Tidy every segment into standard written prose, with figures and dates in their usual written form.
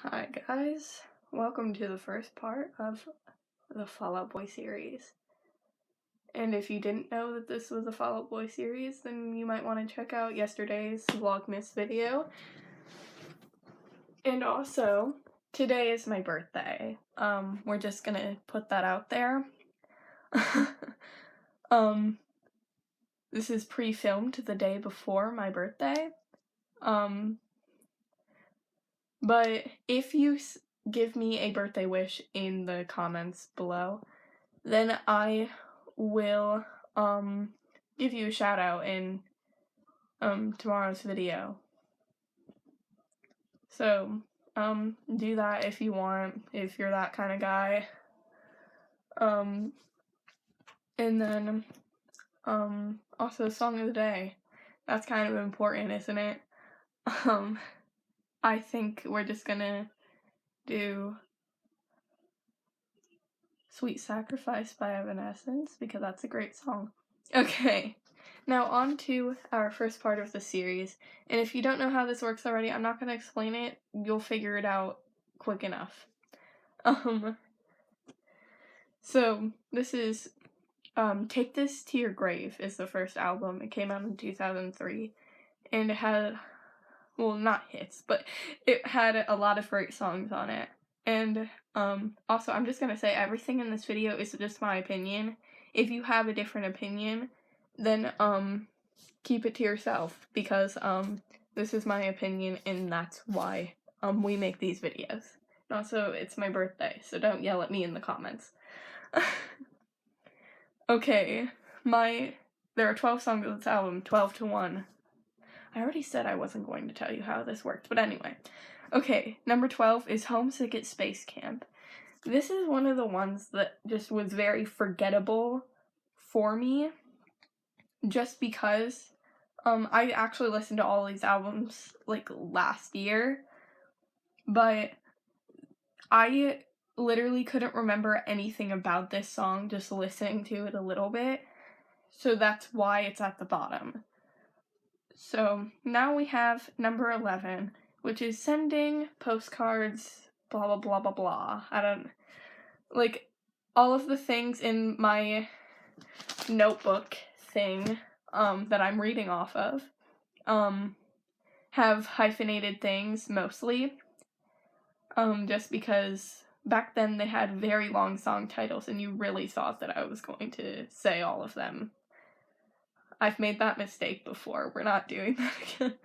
Hi guys, welcome to the first part of the Fall Out Boy series. And if you didn't know that this was a Fall Out Boy series, then you might want to check out yesterday's Vlogmas video. And also, today is my birthday. We're just gonna put that out there. This is pre-filmed the day before my birthday. But if you give me a birthday wish in the comments below, then I will give you a shout out in tomorrow's video. So do that if you want, if you're that kind of guy. And then also song of the day. That's kind of important, isn't it? I think we're just gonna do Sweet Sacrifice by Evanescence because that's a great song. Okay, now on to our first part of the series, and if you don't know how this works already, I'm not going to explain it, you'll figure it out quick enough. So this is Take This to Your Grave is the first album. It came out in 2003, and it had, well, not hits, but it had a lot of great songs on it. And also, I'm just going to say everything in this video is just my opinion. If you have a different opinion, then keep it to yourself, because this is my opinion and that's why we make these videos. And also, it's my birthday, so don't yell at me in the comments. Okay, there are 12 songs of this album, 12 to 1. I already said I wasn't going to tell you how this worked, but anyway. Okay, number 12 is Homesick at Space Camp. This is one of the ones that just was very forgettable for me, just because I actually listened to all these albums like last year, but I literally couldn't remember anything about this song just listening to it a little bit, so that's why it's at the bottom. So now we have number 11, which is Sending Postcards, blah blah blah blah blah. I don't, like, all of the things in my notebook thing that I'm reading off of have hyphenated things mostly, just because back then they had very long song titles and you really thought that I was going to say all of them. I've made that mistake before. We're not doing that again.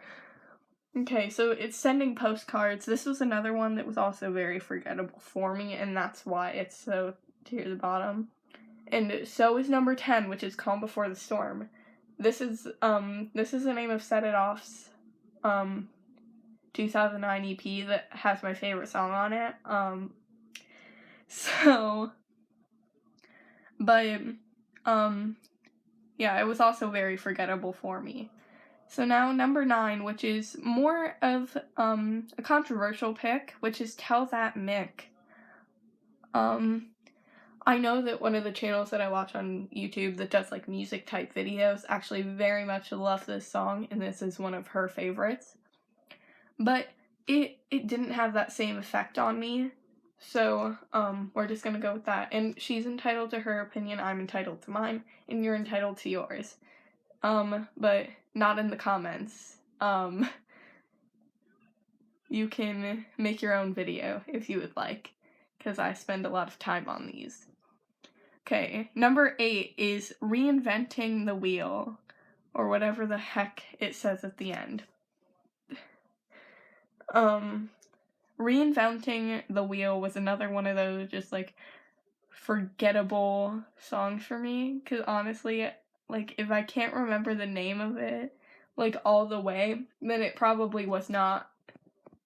Okay, so it's Sending Postcards. This was another one that was also very forgettable for me, and that's why it's so to the bottom. And so is number 10, which is Calm Before the Storm. This is the name of Set It Off's 2009 EP that has my favorite song on it. Yeah, it was also very forgettable for me. So now number 9, which is more of a controversial pick, which is Tell That Mick. I know that one of the channels that I watch on YouTube that does like music type videos actually very much love this song, and this is one of her favorites. But it didn't have that same effect on me, so we're just gonna go with that. And she's entitled to her opinion, I'm entitled to mine, and you're entitled to yours. But not in the comments. You can make your own video if you would like, because I spend a lot of time on these. Okay, number 8 is Reinventing the Wheel, or whatever the heck it says at the end. Reinventing the Wheel was another one of those just like forgettable songs for me, because honestly, like, if I can't remember the name of it like all the way, then it probably was not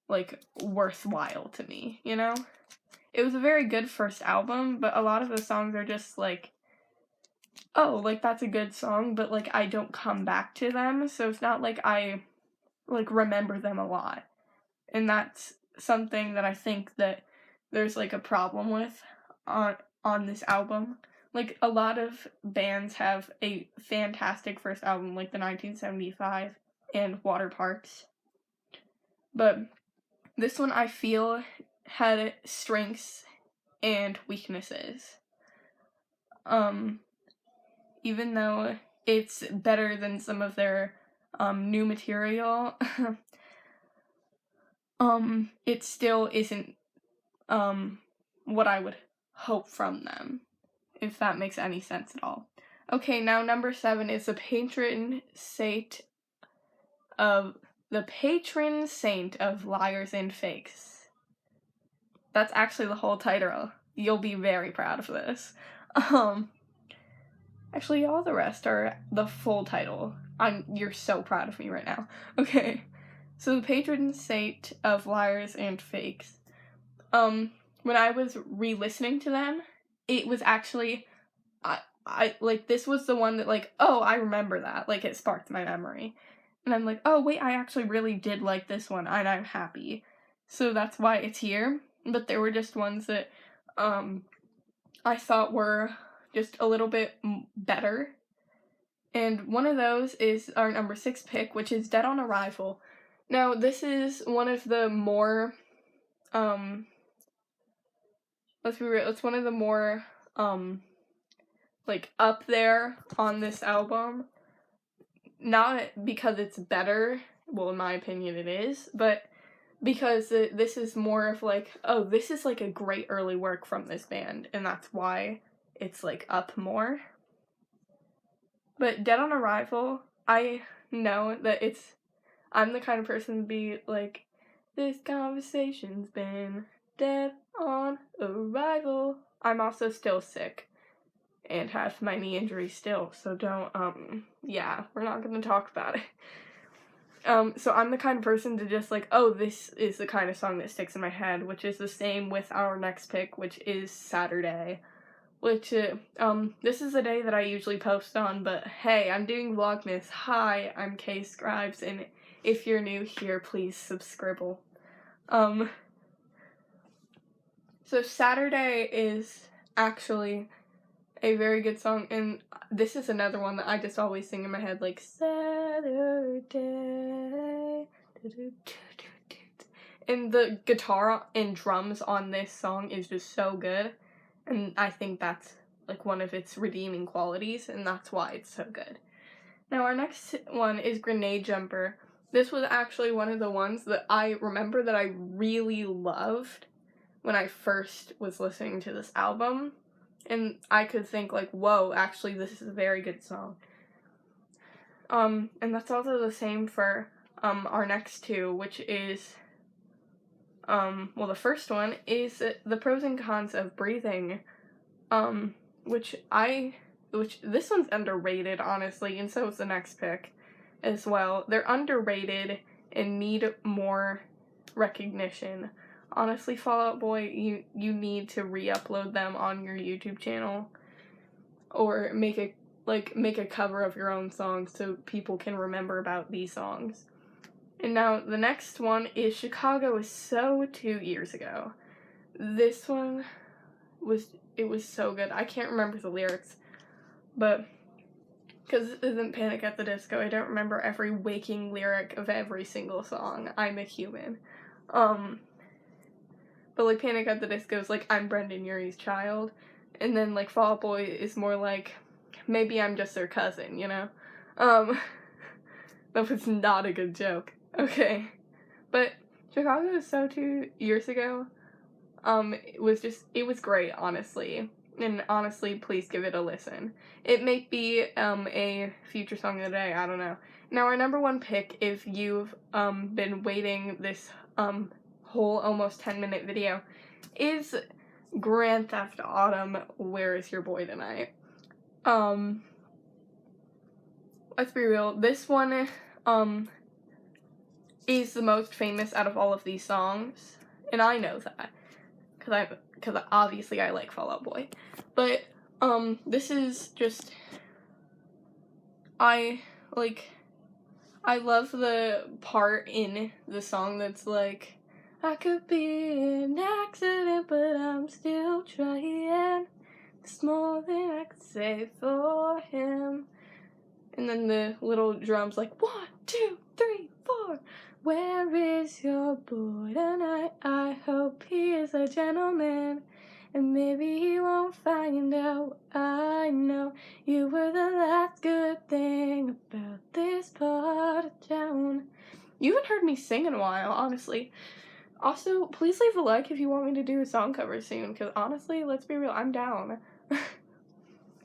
like worthwhile to me, you know? It was a very good first album, but a lot of the songs are just like, oh, like, that's a good song, but like I don't come back to them, so it's not like I like remember them a lot. And that's something that I think that there's like a problem with on this album. Like, a lot of bands have a fantastic first album, like the 1975 and Water Parks, but this one I feel had strengths and weaknesses. Even though it's better than some of their new material, it still isn't what I would hope from them, if that makes any sense at all. Okay, now number 7 is the patron saint of liars and fakes. That's actually the whole title. You'll be very proud of this. Actually, all the rest are the full title. You're so proud of me right now. Okay, so the patron saint of liars and fakes. When I was re-listening to them, it was actually, I like, this was the one that, like, oh, I remember that. Like, it sparked my memory. And I'm like, oh, wait, I actually really did like this one, and I'm happy. So that's why it's here. But there were just ones that, I thought were just a little bit better. And one of those is our number 6 pick, which is Dead on Arrival. Now, this is one of the more, let's be real, it's one of the more, like, up there on this album. Not because it's better, well, in my opinion it is, but because this is more of like, oh, this is like a great early work from this band, and that's why it's like up more. But Dead on Arrival, I know that I'm the kind of person to be like, this conversation's been dead on arrival. I'm also still sick and have my knee injury still, so don't, yeah, we're not gonna talk about it. So I'm the kind of person to just like, oh, this is the kind of song that sticks in my head, which is the same with our next pick, which is Saturday, which, this is a day that I usually post on, but hey, I'm doing Vlogmas. Hi, I'm Kay Scribes, and if you're new here, please subscribe. So Saturday is actually a very good song, and this is another one that I just always sing in my head, like, Saturday, and the guitar and drums on this song is just so good, and I think that's, like, one of its redeeming qualities, and that's why it's so good. Now, our next one is Grenade Jumper. This was actually one of the ones that I remember that I really loved when I first was listening to this album. And I could think, like, whoa, actually, this is a very good song. And that's also the same for, our next two, which is, well, the first one is The Pros and Cons of Breathing, which this one's underrated, honestly, and so is the next pick as well. They're underrated and need more recognition. Honestly, Fall Out Boy, you need to re-upload them on your YouTube channel, or make a cover of your own songs so people can remember about these songs. And now the next one is Chicago is So 2 years ago. This one was so good. I can't remember the lyrics, but because it isn't Panic at the Disco, I don't remember every waking lyric of every single song. I'm a human. But, like, Panic at the Disco is like, I'm Brendan Urie's child. And then, like, Fall Out Boy is more like, maybe I'm just their cousin, you know? That was not a good joke. Okay. But Chicago is So 2 years ago. It was great, honestly. And honestly, please give it a listen. It may be, a future song of the day, I don't know. Now, our number 1 pick, if you've, been waiting this, whole almost 10-minute video, is Grand Theft Autumn, Where Is Your Boy Tonight? Let's be real, this one, is the most famous out of all of these songs, and I know that, because obviously I like Fall Out Boy, but, this is just, I love the part in the song that's like, I could be an accident, but I'm still trying. There's more than I could say for him. And then the little drums like, 1, 2, 3, 4. Where is your boy tonight? I hope he is a gentleman, and maybe he won't find out. I know you were the last good thing about this part of town. You haven't heard me sing in a while, honestly. Also, please leave a like if you want me to do a song cover soon, because honestly, let's be real, I'm down.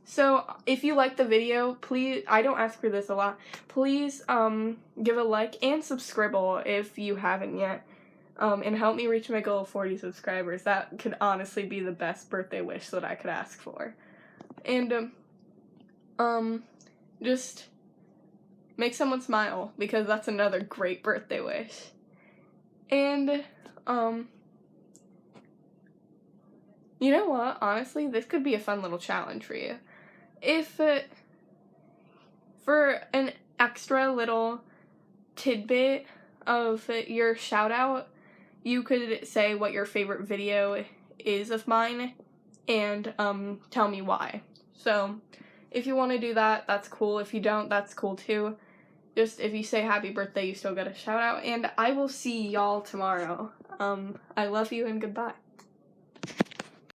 So, if you like the video, please, I don't ask for this a lot, please, give a like and subscribe if you haven't yet, and help me reach my goal of 40 subscribers. That could honestly be the best birthday wish that I could ask for. And, just make someone smile, because that's another great birthday wish. And, you know what, honestly, this could be a fun little challenge for you. If, for an extra little tidbit of your shout out, you could say what your favorite video is of mine and tell me why. So if you want to do that, that's cool. If you don't, that's cool too. Just if you say happy birthday, you still get a shout out, and I will see y'all tomorrow. I love you and goodbye.